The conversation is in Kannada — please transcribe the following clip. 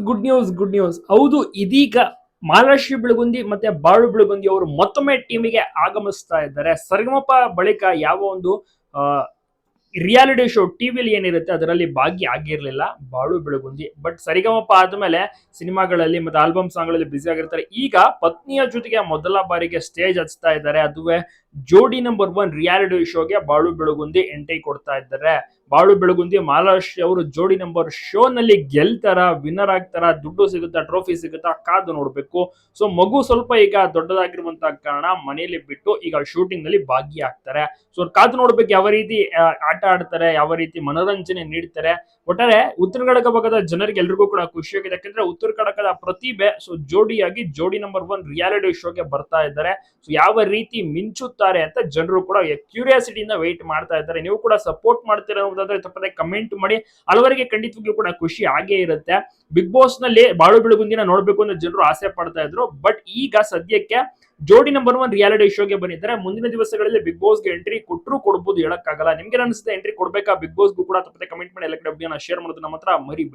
Good news. ಹೌದು, ಇದೀಗ ಮಹಾಲಕ್ಷ್ಮಿ ಬೆಳಗುಂದಿ ಮತ್ತೆ ಬಾಳು ಬೆಳಗುಂದಿ ಅವರು ಮತ್ತೊಮ್ಮೆ ಟೀಮಿಗೆ ಆಗಮಿಸ್ತಾ ಇದ್ದಾರೆ. ಸರಿಗಮಪ ಬಳಿಕ ಯಾವ ಒಂದು ರಿಯಾಲಿಟಿ ಶೋ ಟಿವಿಲಿ ಏನಿರುತ್ತೆ ಅದರಲ್ಲಿ ಆಗಿರ್ಲಿಲ್ಲ ಬಾಳು ಬೆಳಗುಂದಿ. ಬಟ್ ಸರಿಗಮಪ ಆದ್ಮೇಲೆ ಸಿನಿಮಾಗಳಲ್ಲಿ ಮತ್ತೆ ಆಲ್ಬಮ್ ಸಾಂಗ್ ಗಳಲ್ಲಿ ಬ್ಯುಸಿ ಆಗಿರ್ತಾರೆ. ಈಗ ಪತ್ನಿಯ ಜೊತೆಗೆ ಮೊದಲ ಬಾರಿಗೆ ಸ್ಟೇಜ್ ಹಚ್ತಾ ಇದ್ದಾರೆ. ಅದುವೇ ಜೋಡಿ ನಂಬರ್ 1 ರಿಯಾಲಿಟಿ ಶೋಗೆ ಬಾಳು ಬೆಳಗುಂದಿ ಎಂಟ್ರಿ ಕೊಡ್ತಾ ಇದ್ದಾರೆ. ಬಾಳು ಬೆಳಗುಂದಿ ಮಹಾಲಕ್ಷ್ಮಿ ಅವರು ಜೋಡಿ ನಂಬರ್ ಶೋ ನಲ್ಲಿ ಗೆಲ್ತಾರ, ವಿನ್ನರ್ ಆಗ್ತಾರ, ದುಡ್ಡು ಸಿಗುತ್ತಾ, ಟ್ರೋಫಿ ಸಿಗುತ್ತಾ, ಕಾದು ನೋಡ್ಬೇಕು. ಸೊ ಮಗು ಸ್ವಲ್ಪ ಈಗ ದೊಡ್ಡದಾಗಿರುವಂತಹ ಕಾರಣ ಮನೆಯಲ್ಲಿ ಬಿಟ್ಟು ಈಗ ಶೂಟಿಂಗ್ ನಲ್ಲಿ ಭಾಗಿಯಾಗ್ತಾರೆ. ಸೊ ಕಾದು ನೋಡ್ಬೇಕು ಯಾವ ರೀತಿ ಆಟ ಆಡ್ತಾರೆ, ಯಾವ ರೀತಿ ಮನೋರಂಜನೆ ನೀಡ್ತಾರೆ. ಒಟ್ಟಾರೆ ಉತ್ತರ ಕನ್ನಡ ಭಾಗದ ಜನರಿಗೆ ಎಲ್ರಿಗೂ ಕೂಡ ಖುಷಿಯಾಗಿದೆ. ಯಾಕಂದ್ರೆ ಉತ್ತರ ಕನ್ನಡದ ಪ್ರತಿಭೆ ಸೊ ಜೋಡಿಯಾಗಿ ಜೋಡಿ ನಂಬರ್ 1 ರಿಯಾಲಿಟಿ ಶೋಗೆ ಬರ್ತಾ ಇದ್ದಾರೆ. ಸೊ ಯಾವ ರೀತಿ ಮಿಂಚುತ್ತಾರೆ ಅಂತ ಜನರು ಕೂಡ ಕ್ಯೂರಿಯಾಸಿಟಿಯಿಂದ ವೆಯ್ಟ್ ಮಾಡ್ತಾ ಇದ್ದಾರೆ. ನೀವು ಕೂಡ ಸಪೋರ್ಟ್ ಮಾಡ್ತೀರಾ ಅನ್ನೋದಾದ್ರೆ ತಪ್ಪದೆ ಕಮೆಂಟ್ ಮಾಡಿ. ಹಲವರಿಗೆ ಖಂಡಿತವಾಗಿಯೂ ಕೂಡ ಖುಷಿ ಆಗೇ ಇರುತ್ತೆ. ಬಿಗ್ ಬಾಸ್ ನಲ್ಲಿ ಬಾಳು ಬೆಳಗುಂದಿನ ನೋಡ್ಬೇಕು ಅಂತ ಜನರು ಆಸೆ ಪಡ್ತಾ ಇದ್ರು. ಬಟ್ ಈಗ ಸದ್ಯಕ್ಕೆ ಜೋಡಿ ನಂಬರ್ 1 ರಿಯಾಲಿಟಿ ಶೋಗೆ ಬಂದಿದ್ದಾರೆ. ಮುಂದಿನ ದಿವಸಗಳಲ್ಲಿ ಬಿಗ್ ಬಾಸ್ ಗೆ ಎಂಟ್ರಿ ಕೊಡ್ಬೋದು, ಹೇಳಕ್ಕಾಗಲ್ಲ. ನಿಮ್ಗೆ ಅನಿಸುತ್ತೆ ಎಂಟ್ರಿ ಕೊಡ್ಬೇಕಾ ಬಿಗ್ ಬಾಸ್ಗೂ ಕೂಡ? ತಪ್ಪದೆ ಕಮೆಂಟ್ ಮಾಡಿ. ಎಲ್ಲ ಕಡೆ ಶೇರ್ ಮಾಡೋದು ನಮ್ಮ ಹತ್ರ ಮರಿಬೇಡಿ.